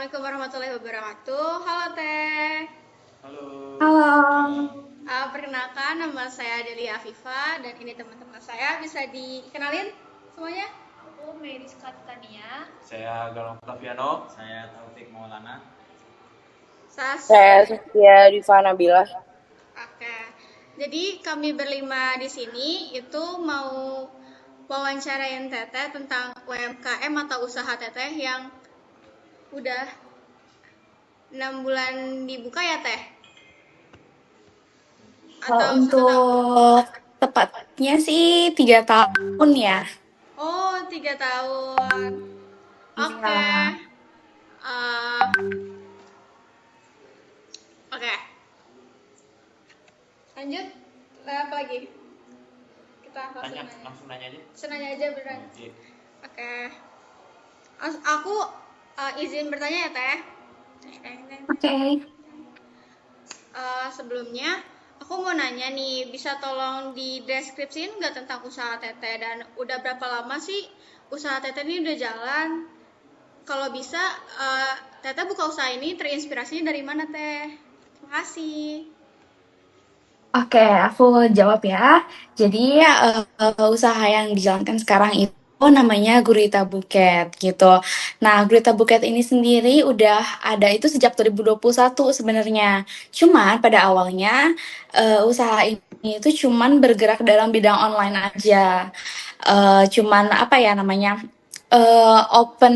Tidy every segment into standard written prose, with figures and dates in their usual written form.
Assalamualaikum warahmatullahi wabarakatuh. Halo Teh. Halo. Halo, Perkenalkan nama saya Delia Afifa dan ini teman-teman saya. Bisa dikenalin semuanya? Aku Meriska Titania. Saya Galang Octaviano. Saya Taufik Maulana. Sas. saya Sofia Diva Nabila. Oke. Jadi kami berlima di sini itu mau wawancarain Teteh tentang UMKM atau usaha Teteh yang udah 6 bulan dibuka ya Teh? Kalau Atau 1 tahun? untuk tepatnya sih 3 tahun ya. Oh, 3 tahun. Oke. Iya. Eh, Oke. Lanjut. Apa lagi? Kita Langsung nanya aja. Senanya aja beneran. Iya. Oke. Aku izin bertanya ya, Teh. Oke. Sebelumnya aku mau nanya nih, bisa tolong dideskripsiin nggak tentang usaha Teteh dan udah berapa lama sih usaha Teteh ini udah jalan? Kalau bisa, Teteh buka usaha ini terinspirasinya dari mana, Teh? Terima kasih. Oke, aku jawab ya. Jadi usaha yang dijalankan sekarang itu namanya Gurita Buket gitu. Nah, Gurita Buket ini sendiri udah ada itu sejak 2021 sebenarnya. Cuman pada awalnya usaha ini itu cuman bergerak dalam bidang online aja. Cuman apa ya namanya? Open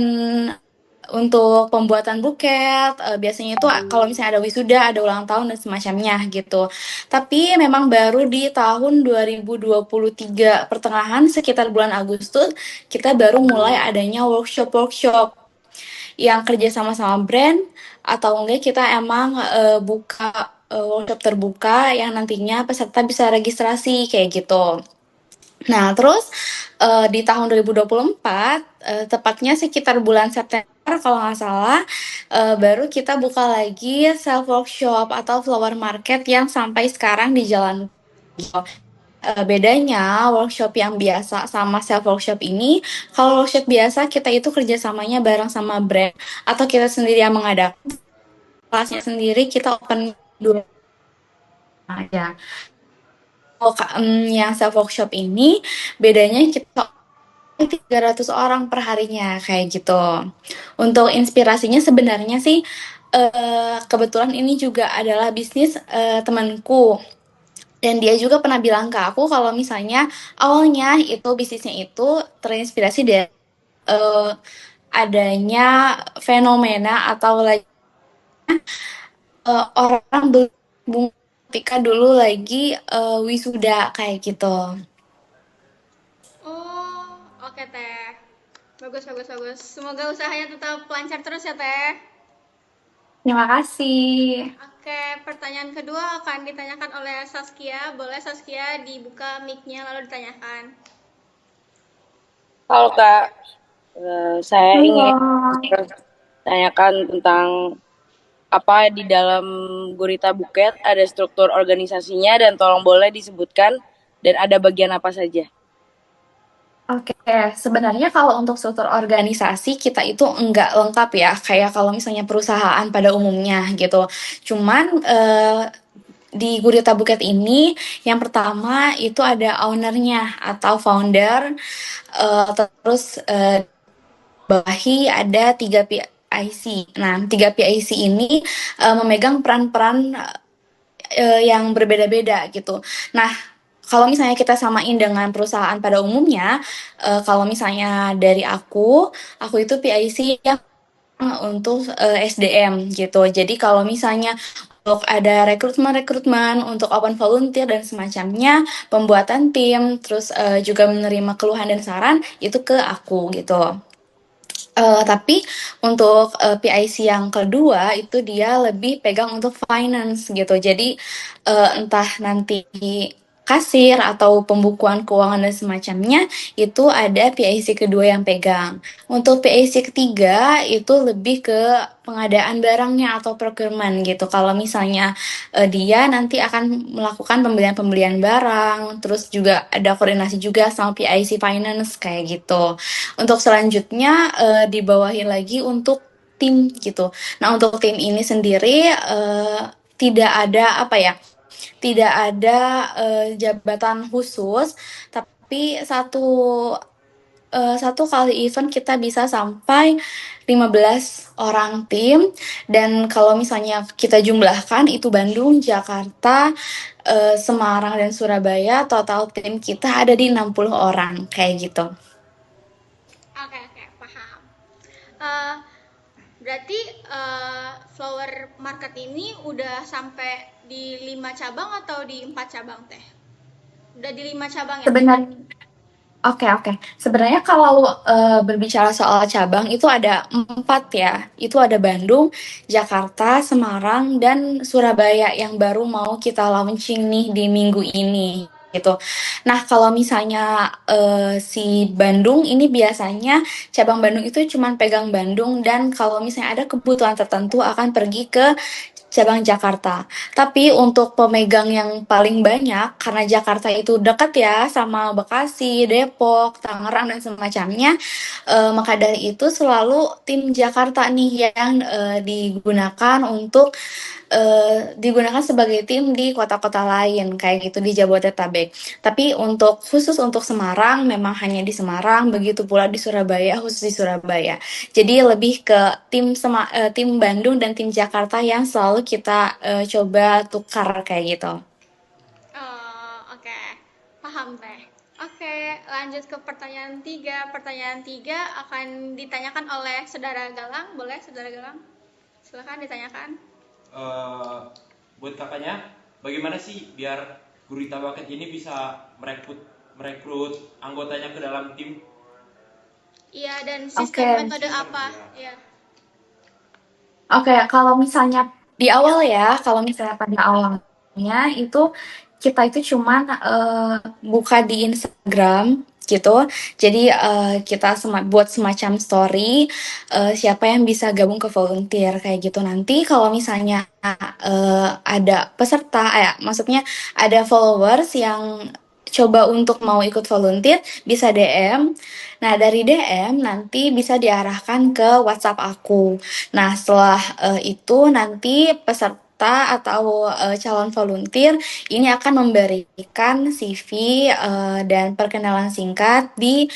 untuk pembuatan buket, biasanya itu kalau misalnya ada wisuda, ada ulang tahun dan semacamnya gitu. Tapi memang baru di tahun 2023 pertengahan sekitar bulan Agustus kita baru mulai adanya workshop-workshop yang kerja sama-sama brand atau enggak kita emang buka workshop terbuka yang nantinya peserta bisa registrasi kayak gitu. Nah, terus di tahun 2024, tepatnya sekitar bulan September kalau nggak salah, baru kita buka lagi self workshop atau flower market yang sampai sekarang di jalan. Bedanya workshop yang biasa sama self workshop ini, kalau workshop biasa kita itu kerjasamanya bareng sama brand atau kita sendiri yang mengadakan kelasnya sendiri kita open dua aja. Yang self workshop ini bedanya kita 300 orang per harinya kayak gitu. Untuk inspirasinya sebenarnya sih kebetulan ini juga adalah bisnis temanku dan dia juga pernah bilang ke aku kalau misalnya awalnya itu bisnisnya itu terinspirasi dari adanya fenomena atau lagi orang berbunga ketika dulu lagi wisuda kayak gitu. Oh, oke Teh. Bagus, bagus, bagus. Semoga usahanya tetap lancar terus ya Teh. Terima kasih. Oke, pertanyaan kedua akan ditanyakan oleh Saskia. Boleh Saskia dibuka mic-nya lalu ditanyakan. Halo Kak, saya ingin Halo. tanyakan tentang apa di dalam Gurita Buket ada struktur organisasinya dan tolong boleh disebutkan dan ada bagian apa saja. Oke, sebenarnya kalau untuk struktur organisasi kita itu enggak lengkap ya, kayak kalau misalnya perusahaan pada umumnya gitu. Cuman di Gurita Buket ini yang pertama itu ada ownernya atau founder, terus bawahi ada 3 PIC. Nah, 3 PIC ini memegang peran-peran yang berbeda-beda gitu. Nah, kalau misalnya kita samain dengan perusahaan pada umumnya, kalau misalnya dari aku itu PIC yang untuk SDM gitu. Jadi kalau misalnya untuk ada rekrutmen untuk open volunteer dan semacamnya, pembuatan tim, terus juga menerima keluhan dan saran itu ke aku gitu. Tapi untuk PIC yang kedua itu dia lebih pegang untuk finance gitu. Jadi entah nanti kasir atau pembukuan keuangan dan semacamnya itu ada PIC kedua yang pegang. Untuk PIC ketiga itu lebih ke pengadaan barangnya atau procurement gitu. Kalau misalnya dia nanti akan melakukan pembelian-pembelian barang, terus juga ada koordinasi juga sama PIC finance kayak gitu. Untuk selanjutnya dibawahi lagi untuk tim gitu. Nah, untuk tim ini sendiri tidak ada apa ya? Tidak ada jabatan khusus, tapi satu kali event kita bisa sampai 15 orang tim, dan kalau misalnya kita jumlahkan itu Bandung, Jakarta, Semarang dan Surabaya, total tim kita ada di 60 orang kayak gitu. Oke, paham. Eh, Berarti flower market ini udah sampai di 5 cabang atau di 4 cabang teh? Udah di 5 cabang ya? Sebenarnya Oke. Sebenarnya kalau berbicara soal cabang itu ada 4 ya. Itu ada Bandung, Jakarta, Semarang, dan Surabaya yang baru mau kita launching nih di minggu ini gitu. Nah, kalau misalnya si Bandung ini biasanya cabang Bandung itu cuman pegang Bandung, dan kalau misalnya ada kebutuhan tertentu akan pergi ke cabang Jakarta. Tapi untuk pemegang yang paling banyak, karena Jakarta itu dekat ya sama Bekasi, Depok, Tangerang, dan semacamnya, maka dari itu selalu tim Jakarta nih yang digunakan sebagai tim di kota-kota lain kayak gitu di Jabodetabek. Tapi khusus untuk Semarang memang hanya di Semarang, begitu pula di Surabaya khusus di Surabaya. Jadi lebih ke tim Bandung dan tim Jakarta yang selalu kita coba tukar kayak gitu. Oke. Paham teh. Oke, lanjut ke pertanyaan 3. Pertanyaan 3 akan ditanyakan oleh Saudara Galang. Boleh Saudara Galang? Silakan ditanyakan. Buat kakaknya, bagaimana sih biar Gurita Bucket ini bisa merekrut anggotanya ke dalam tim? Iya, dan sistem Oke. metode apa? Iya. Oke, kalau misalnya di awal ya, kalau misalnya pada awalnya itu kita itu cuman buka di Instagram gitu. Jadi kita buat semacam story siapa yang bisa gabung ke volunteer kayak gitu. Nanti kalau misalnya ada peserta, maksudnya ada followers yang coba untuk mau ikut volunteer, bisa DM. Nah, dari DM nanti bisa diarahkan ke WhatsApp aku. Nah, setelah itu nanti peserta atau calon volunteer ini akan memberikan CV dan perkenalan singkat di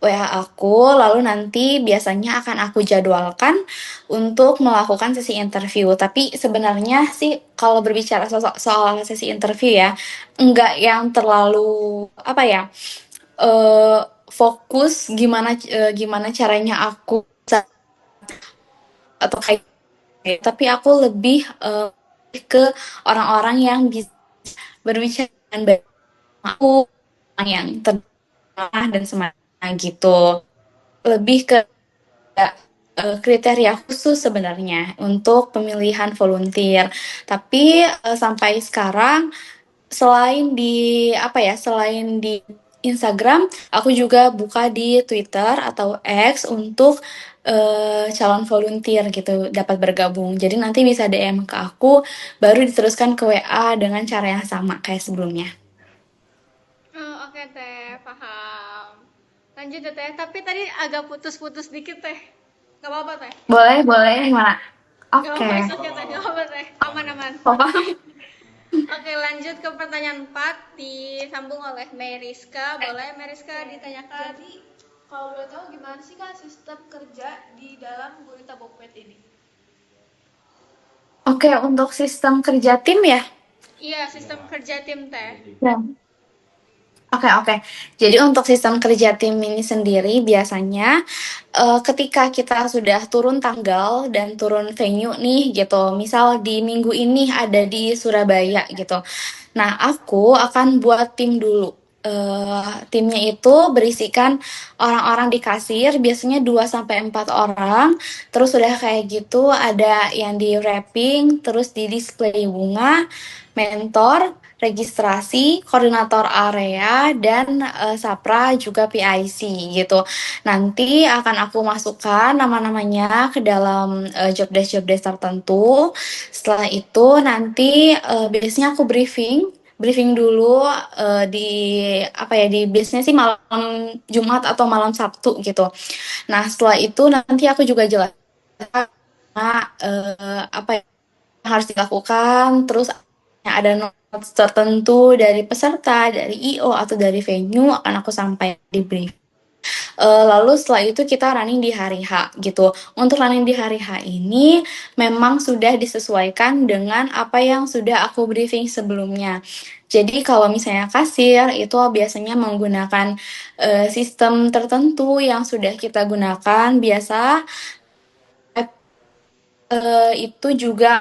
WA aku, lalu nanti biasanya akan aku jadwalkan untuk melakukan sesi interview. Tapi sebenarnya sih kalau berbicara soal sesi interview ya, enggak yang terlalu apa ya, fokus gimana caranya aku bisa atau kayak, tapi aku lebih ke orang-orang yang bisa berbicara dengan baik sama aku, orang yang terkenal dan semacamnya gitu. Lebih ke kriteria khusus sebenarnya untuk pemilihan volunteer. Tapi sampai sekarang selain di Instagram, aku juga buka di Twitter atau X untuk calon volunteer gitu dapat bergabung. Jadi nanti bisa DM ke aku, baru diteruskan ke WA dengan cara yang sama kayak sebelumnya. Oke teh, paham. Lanjut ya teh, tapi tadi agak putus-putus dikit teh. Gak apa-apa teh. Boleh, gimana? Gak Oke. apa-apa, it's okay, teh. Gak apa-apa teh. Aman. Apa? Oke, lanjut ke pertanyaan 4 disambung oleh Meriska. Boleh Meriska ditanyakan? Jadi, kalau boleh tahu gimana sih Kak sistem kerja di dalam Gurita Bucket ini? Oke, untuk sistem kerja tim ya? Iya, sistem kerja tim teh. Ya. Oke. Jadi untuk sistem kerja tim ini sendiri biasanya ketika kita sudah turun tanggal dan turun venue nih gitu, misal di minggu ini ada di Surabaya gitu. Nah, aku akan buat tim dulu. Timnya itu berisikan orang-orang di kasir, biasanya 2 sampai 4 orang. Terus udah kayak gitu ada yang di wrapping, terus di display bunga, mentor, registrasi, koordinator area, dan Sapra juga PIC gitu. Nanti akan aku masukkan nama-namanya ke dalam job desk tertentu. Setelah itu nanti biasanya aku briefing dulu di biasanya sih malam Jumat atau malam Sabtu gitu. Nah, setelah itu nanti aku juga jelaskan apa yang harus dilakukan, terus ada notes tertentu dari peserta, dari IO atau dari venue akan aku sampaikan di brief. Lalu setelah itu kita running di hari H gitu. Untuk running di hari H ini memang sudah disesuaikan dengan apa yang sudah aku briefing sebelumnya. Jadi kalau misalnya kasir itu biasanya menggunakan sistem tertentu yang sudah kita gunakan biasa. Itu juga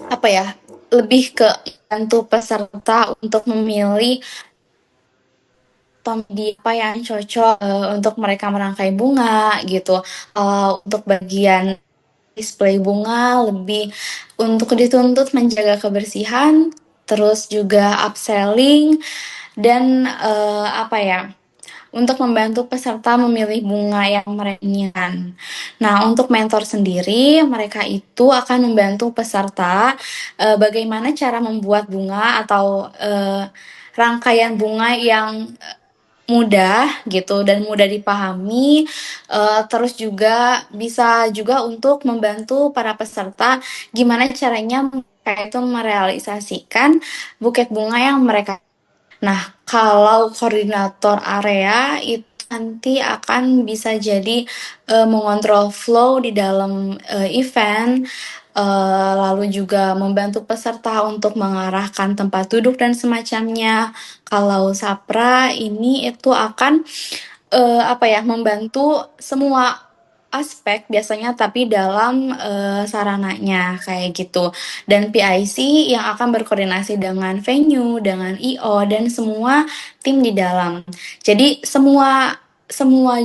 apa ya, lebih ke bantu peserta untuk memilih di apa yang cocok untuk mereka merangkai bunga gitu. Untuk bagian display bunga lebih untuk dituntut menjaga kebersihan, terus juga upselling dan apa ya, untuk membantu peserta memilih bunga yang mereka inginkan. Nah, untuk mentor sendiri, mereka itu akan membantu peserta bagaimana cara membuat bunga atau rangkaian bunga yang mudah gitu dan mudah dipahami, terus juga bisa juga untuk membantu para peserta gimana caranya mereka itu merealisasikan buket bunga yang mereka. Nah, kalau koordinator area itu nanti akan bisa jadi mengontrol flow di dalam event, lalu juga membantu peserta untuk mengarahkan tempat duduk dan semacamnya. Kalau Sapra ini itu akan apa ya, membantu semua aspek biasanya tapi dalam sarananya kayak gitu. Dan PIC yang akan berkoordinasi dengan venue, dengan IO dan semua tim di dalam. Jadi semua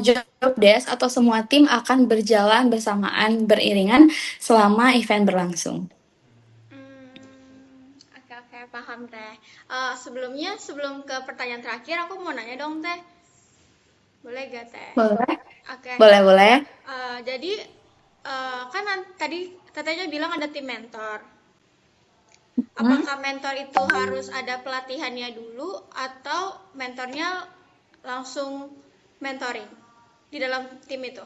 job desk atau semua tim akan berjalan bersamaan beriringan selama event berlangsung. Oke, paham Teh. Sebelum ke pertanyaan terakhir, aku mau nanya dong Teh. Boleh gak Teh? Boleh? Oke. Boleh. Jadi kan tadi Tetehnya bilang ada tim mentor. Apakah mentor itu harus ada pelatihannya dulu atau mentornya langsung mentoring di dalam tim itu?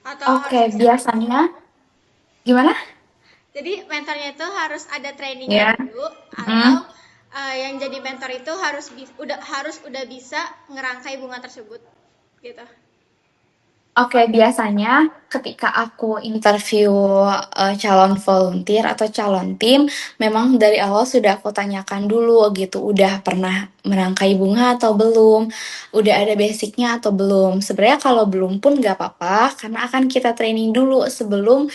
Atau Oke, biasanya gimana? Jadi mentornya itu harus ada trainingnya dulu atau yang jadi mentor itu harus udah bisa ngerangkai bunga tersebut gitu. Oke, biasanya ketika aku interview calon volunteer atau calon tim, memang dari awal sudah aku tanyakan dulu gitu, udah pernah merangkai bunga atau belum, udah ada basicnya atau belum. Sebenarnya kalau belum pun nggak apa-apa, karena akan kita training dulu sebelum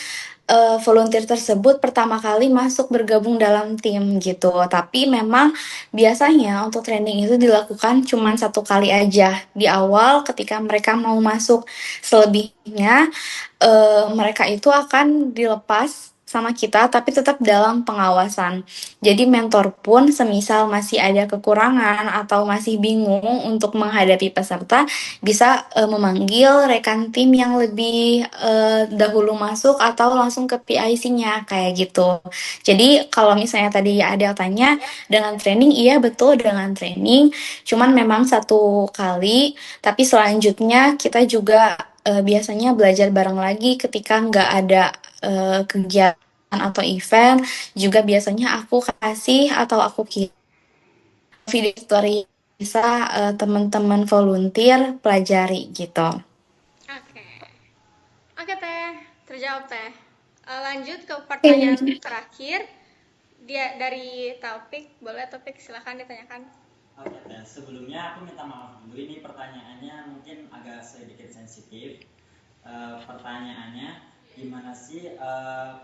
volunteer tersebut pertama kali masuk bergabung dalam tim gitu. Tapi memang biasanya untuk training itu dilakukan cuma 1 kali aja di awal ketika mereka mau masuk. Selebihnya mereka itu akan dilepas sama kita tapi tetap dalam pengawasan. Jadi mentor pun semisal masih ada kekurangan atau masih bingung untuk menghadapi peserta bisa memanggil rekan tim yang lebih dahulu masuk atau langsung ke PIC-nya kayak gitu. Jadi kalau misalnya tadi ada yang tanya dengan training, iya betul dengan training, cuman memang 1 kali, tapi selanjutnya kita juga biasanya belajar bareng lagi ketika nggak ada kegiatan atau event, juga biasanya aku kasih atau aku kirim video tutorial bisa teman-teman volunteer pelajari gitu. Oke Teh, terjawab Teh. Lanjut ke pertanyaan terakhir dari Taufik. Boleh Taufik, silahkan ditanyakan. Oke Teh, sebelumnya aku minta maaf dulu, ini pertanyaannya mungkin agak sedikit sensitif. Pertanyaannya, gimana sih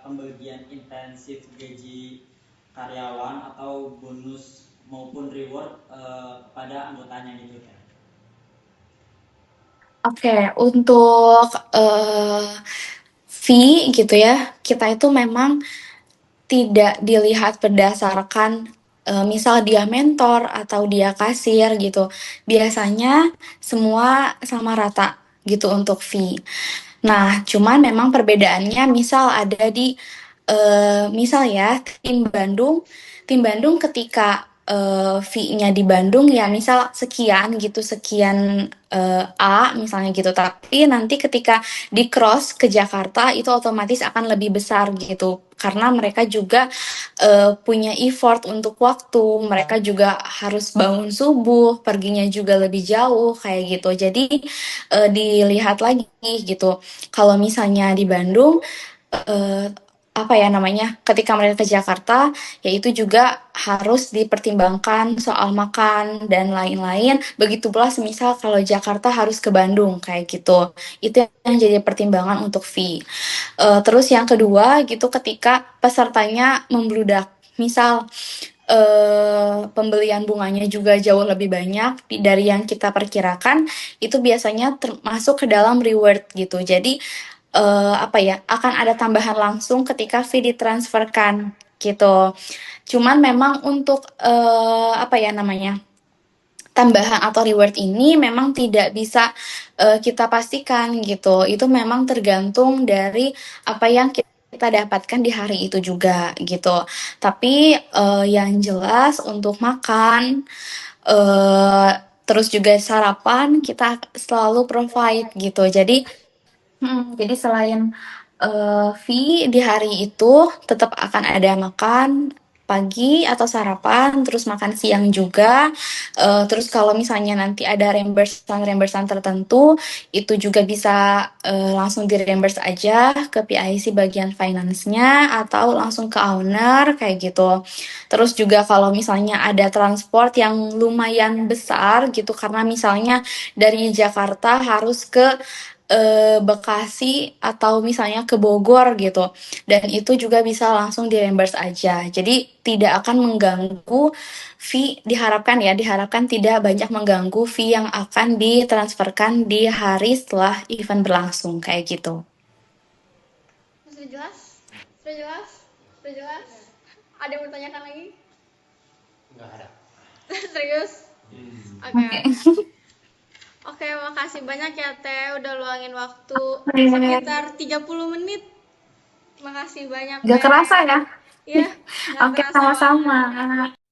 pembagian intensif gaji karyawan atau bonus maupun reward kepada anggotanya gitu Teh? Oke, untuk fee gitu ya, kita itu memang tidak dilihat berdasarkan misal dia mentor atau dia kasir gitu. Biasanya semua sama rata gitu untuk fee. Nah, cuman memang perbedaannya misal ada di misal ya tim Bandung ketika fee-nya di Bandung ya misal sekian gitu, sekian A misalnya gitu. Tapi nanti ketika di cross ke Jakarta itu otomatis akan lebih besar gitu. Karena mereka juga punya effort untuk waktu, mereka juga harus bangun subuh, perginya juga lebih jauh kayak gitu. Jadi dilihat lagi gitu. Kalau misalnya di Bandung eh, apa ya namanya, ketika mereka ke Jakarta, ya itu juga harus dipertimbangkan soal makan dan lain-lain. Begitu pula semisal kalau Jakarta harus ke Bandung kayak gitu. Itu yang jadi pertimbangan untuk fee. Terus yang kedua gitu ketika pesertanya membludak. Misal pembelian bunganya juga jauh lebih banyak dari yang kita perkirakan, itu biasanya termasuk ke dalam reward gitu. Jadi apa ya, akan ada tambahan langsung ketika fee ditransferkan gitu. Cuman memang untuk apa ya namanya, tambahan atau reward ini memang tidak bisa kita pastikan gitu. Itu memang tergantung dari apa yang kita dapatkan di hari itu juga gitu. Tapi yang jelas untuk makan eh, terus juga sarapan kita selalu provide gitu. Jadi selain fee di hari itu tetap akan ada makan pagi atau sarapan, terus makan siang juga. Terus kalau misalnya nanti ada reimburse tertentu, itu juga bisa langsung di-reimburse aja ke PIC bagian finance-nya atau langsung ke owner kayak gitu. Terus juga kalau misalnya ada transport yang lumayan besar gitu karena misalnya dari Jakarta harus ke Bekasi atau misalnya ke Bogor gitu. Dan itu juga bisa langsung di-reimburse aja. Jadi tidak akan mengganggu fee, diharapkan tidak banyak mengganggu fee yang akan ditransferkan di hari setelah event berlangsung kayak gitu. Sudah jelas? Sudah jelas? Sudah jelas? Ada yang bertanyakan lagi? Nggak ada. Serius? Oke. Oke, makasih banyak ya Teh udah luangin waktu sekitar 30 menit. Makasih banyak. Gak Teh. kerasa ya? Iya, nggak Oke, kerasa banget. sama-sama.